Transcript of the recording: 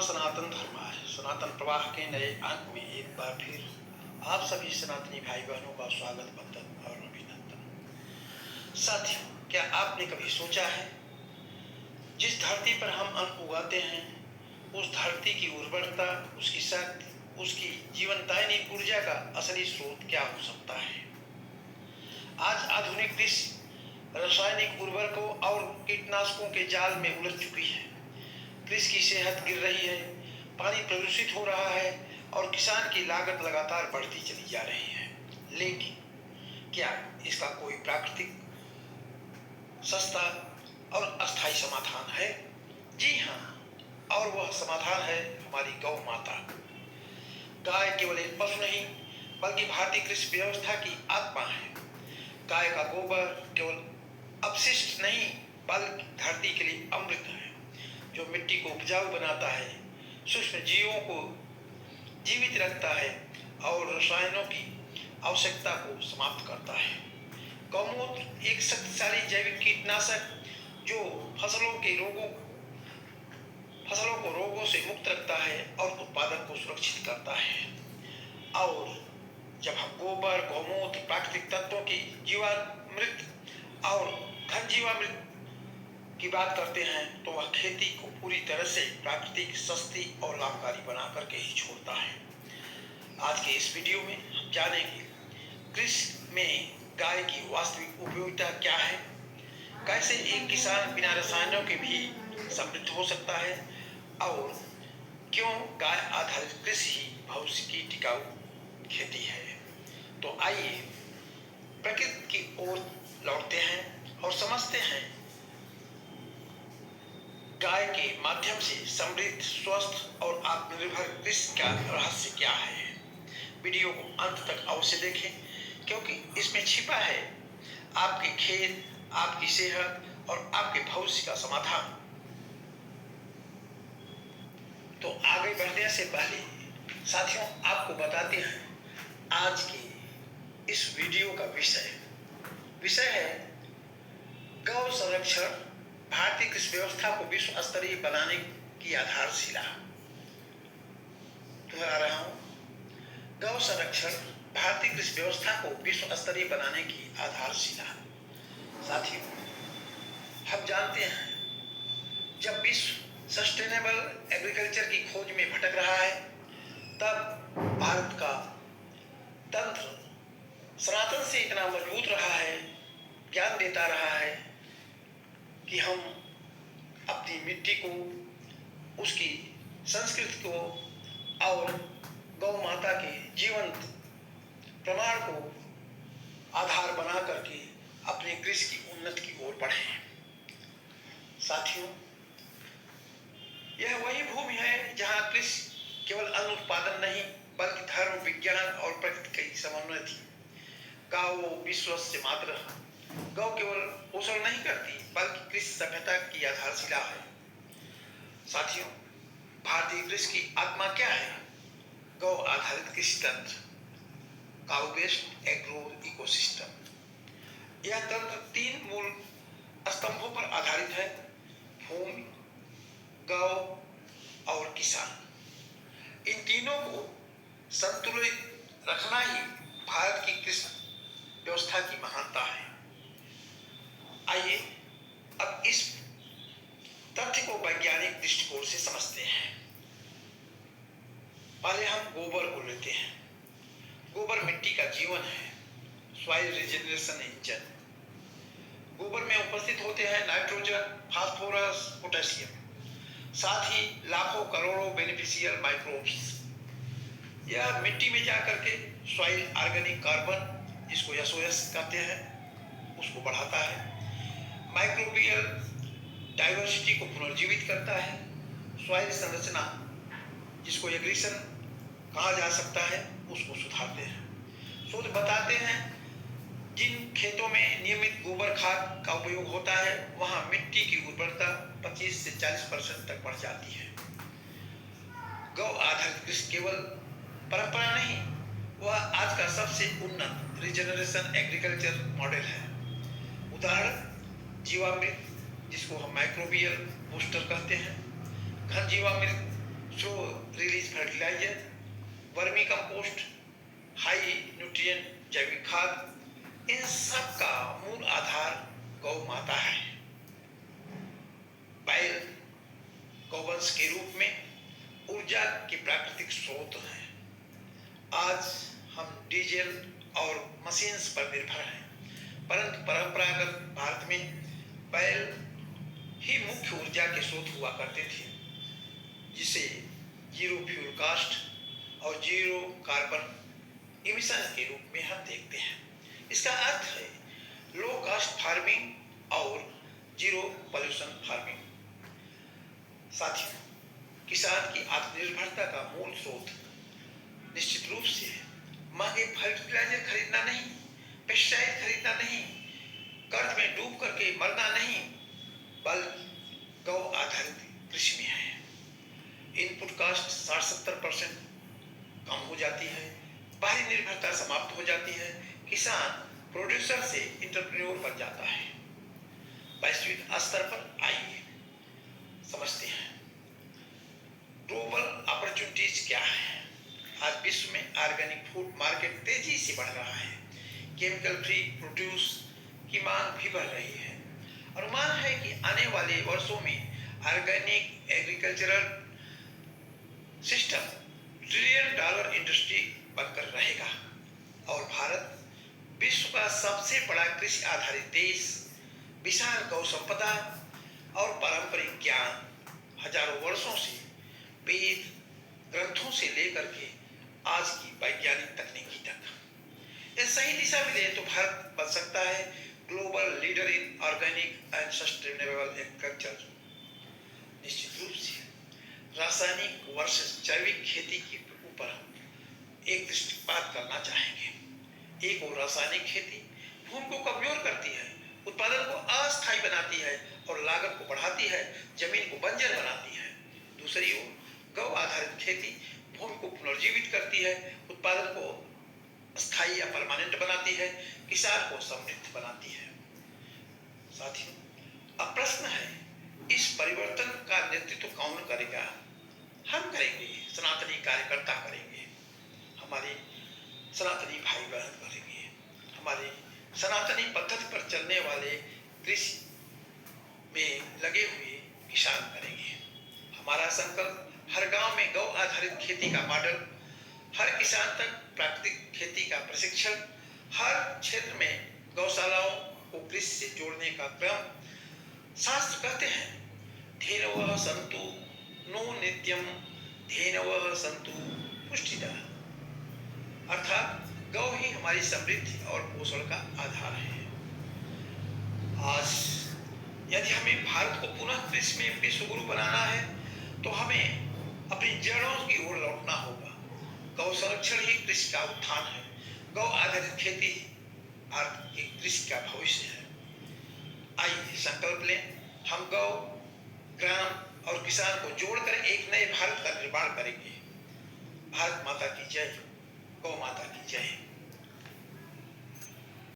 सनातन धर्माय सनातन प्रवाह के नए अंक में एक बार फिर आप सभी सनातनी भाई बहनों का स्वागत, वंदन और अभिनंदन। साथियों, क्या आपने कभी सोचा है जिस धरती पर हम अन्न उगाते हैं उस धरती की उर्वरता, उसकी शक्ति, उसकी जीवनदायिनी ऊर्जा का असली स्रोत क्या हो सकता है? आज आधुनिक कृषि रासायनिक उर्वरकों और कीटनाशकों के जाल में उलझ चुकी है। कृषि की सेहत गिर रही है, पानी प्रदूषित हो रहा है और किसान की लागत लगातार बढ़ती चली जा रही है। लेकिन क्या इसका कोई प्राकृतिक, सस्ता और अस्थायी समाधान है? जी हाँ, और वह समाधान है हमारी गौ माता। गाय केवल एक पशु नहीं बल्कि भारतीय कृषि व्यवस्था की आत्मा है। गाय का गोबर केवल अपशिष्ट नहीं बल्कि धरती के लिए अमृत है, जो मिट्टी को उपजाऊ बनाता है, सूक्ष्म जीवों को जीवित रखता है और रसायनों की आवश्यकता को समाप्त करता है। गौमूत्र एक शक्तिशाली जैविक कीटनाशक जो फसलों को रोगों से मुक्त रखता है और उत्पादन को सुरक्षित करता है। और जब हम गोबर, गौमूत्र, प्राकृतिक तत्वों की जीवामृत और घन जीवामृत की बात करते हैं तो वह खेती को पूरी तरह से प्राकृतिक, सस्ती और लाभकारी बना करके ही छोड़ता है। आज के इस वीडियो में हम जानेंगे कृषि में गाय की वास्तविक उपयोगिता क्या है, कैसे एक किसान बिना रसायनों के भी समृद्ध हो सकता है और क्यों गाय आधारित कृषि ही भविष्य की टिकाऊ खेती है। तो आइए प्रकृति की ओर लौटते हैं और समझते हैं गाय के माध्यम से समृद्ध, स्वस्थ और आत्मनिर्भर कृषि का रहस्य क्या है। वीडियो को अंत तक अवश्य देखें क्योंकि इसमें छिपा है आपके खेत, आपकी सेहत और आपके भविष्य का समाधान। तो आगे बढ़ने से पहले साथियों, आपको बताते हैं आज के इस वीडियो का विषय है गौ संरक्षण, भारतीय कृषि व्यवस्था को विश्व स्तरीय बनाने की आधारशिला। दोहरा रहा हूं, गौ संरक्षण भारतीय कृषि व्यवस्था को विश्व स्तरीय बनाने की आधारशिला। साथियों, हम जानते हैं जब विश्व सस्टेनेबल एग्रीकल्चर की खोज में भटक रहा है तब भारत का तंत्र सनातन से इतना मजबूत रहा है, ज्ञान देता रहा है कि हम अपनी मिट्टी को, उसकी संस्कृति को और गौ माता के जीवंत प्रमाण को आधार बना करके अपने कृषि की उन्नति की ओर बढ़े। साथियों, यह वही भूमि है जहाँ कृषि केवल अन्न उत्पादन नहीं बल्कि धर्म, विज्ञान और प्रकृति की समन्वय थी। गौ विश्वस्य मातरः, गौ केवल पोषण नहीं करती बल्कि कृषि सभ्यता की आधारशिला है। साथियों, भारतीय कृषि की आत्मा क्या है? गौ आधारित कृषि तंत्र, काउ बेस्ड एग्रो इकोसिस्टम। यह तंत्र तीन मूल स्तंभों पर आधारित है: भूमि, गौ और किसान। इन तीनों को संतुलित रखना ही भारत की कृषि व्यवस्था की महानता है। आइए अब इस तथ्य को वैज्ञानिक दृष्टिकोण से समझते हैं। पहले हम गोबर को लेते हैं। गोबर मिट्टी का जीवन है, सॉइल रिजेनरेशन इंजन। गोबर में उपस्थित होते हैं नाइट्रोजन, फास्फोरस, पोटेशियम, साथ ही लाखों करोड़ों बेनिफिशियल माइक्रोब्स। यह मिट्टी में जाकर के सॉइल ऑर्गेनिक कार्बन, जिसको SOS कहते हैं, उसको बढ़ाता है। माइक्रोबियल डाइवर्सिटी को पुनर्जीवित करता है। सॉइल संरचना, जिसको एग्रीशन कहा जा सकता है, उसको सुधारते हैं। शोध बताते हैं जिन खेतों में नियमित गोबर खाद का उपयोग होता है वहां मिट्टी की उर्वरता 25 से 40% तक बढ़ जाती है। गौ आधारित कृषि केवल परंपरा नहीं, वह आज का सबसे उन्नत रिजेनरेशन एग्रीकल्चर मॉडल है। उदाहरण जीवामृत, जिसको हम माइक्रोबियल बूस्टर कहते हैं, घन जीवामृत slow release fertilizer, vermi compost, high nutrient जैविक खाद, इन सब का मूल आधार गौ माता है। बैल गौवंश के रूप में ऊर्जा के प्राकृतिक स्रोत हैं। आज हम डीजल और मशीन्स पर निर्भर हैं, परंतु परंपरागत भारत में बैल ही मुख्य ऊर्जा के स्रोत हुआ करते थे, जिसे जीरो फ्यूल कास्ट और जीरो कार्बन इमिशन के रूप में हम देखते हैं। इसका अर्थ है लो कास्ट फार्मिंग और जीरो पॉल्यूशन फार्मिंग। साथियों, किसान की आत्मनिर्भरता का मूल स्रोत निश्चित रूप से है। महंगे फर्टिलाइजर खरीदना नहीं, पेस्टिसाइड खरीदना नहीं, कर्ज में डूब करके मरना नहीं, बल्कि गौ आधारित कृषि में है। इनपुट कास्ट 60-70% कम हो जाती है, बाहरी निर्भरता समाप्त हो जाती है, किसान प्रोड्यूसर से इंटरप्रेन्योर बन जाता है। वैश्विक स्तर पर आइए समझते हैं ग्लोबल अपॉर्चुनिटीज क्या है। आज विश्व में ऑर्गेनिक फूड मार्केट तेजी से बढ़ रहा है। केमिकल फ्री प्रोड्यूस की मांग भी बढ़ रही है। अनुमान है कि आने वाले वर्षों में organic agricultural system $1 trillion industry बनकर रहेगा और भारत विश्व का सबसे बड़ा कृषि आधारित देश, विशाल गौ संपदा और पारंपरिक ज्ञान, हजारों वर्षों से वेद ग्रंथों से लेकर के आज की वैज्ञानिक तकनीकी तक, यह सही दिशा में ले तो भारत बन सकता है global leader in organic and sustainable agriculture. निश्चित रूप से रासायनिक वर्सेस जैविक खेती के ऊपर हम एक दृष्टिपात करना चाहेंगे। एक और रासायनिक खेती भूमि को कमजोर करती है, उत्पादन को अस्थायी बनाती है और लागत को बढ़ाती है, जमीन को बंजर बनाती है। दूसरी ओर गौ आधारित खेती भूमि को पुनर्जीवित करती है, उत्पादन को स्थायी या परमानेंट बनाती है, किसान को समृद्ध बनाती है। साथियों, अब प्रश्न है इस परिवर्तन का नेतृत्व कौन करेगा? हम करेंगे, सनातनी कार्यकर्ता करेंगे, हमारे सनातनी भाई बहन करेंगे, हमारे सनातनी पद्धति पर चलने वाले कृषि में लगे हुए किसान करेंगे। हमारा संकल्प हर गांव में गौ आधारित खेती का मॉडल, हर किसान तक प्राकृतिक खेती का प्रशिक्षण, हर क्षेत्र में गौशालाओं को कृषि से जोड़ने का क्रम। शास्त्र कहते हैं धेनवः सन्तु नो नित्यम धेनवः सन्तु पुष्टिदा, अर्थात गौ ही हमारी समृद्धि और पोषण का आधार है। आज यदि हमें भारत को पुनः कृषि में विश्व गुरु बनाना है तो हमें अपनी जड़ों की ओर लौटना होगा। गौ संरक्षण ही कृषि का उत्थान है। गौ आधारित खेती भारत की कृषि का भविष्य है। आइए संकल्प लें, हम गौ, ग्राम और किसान को जोड़कर एक नए भारत का निर्माण करेंगे। भारत माता की जय, गौ माता की जय।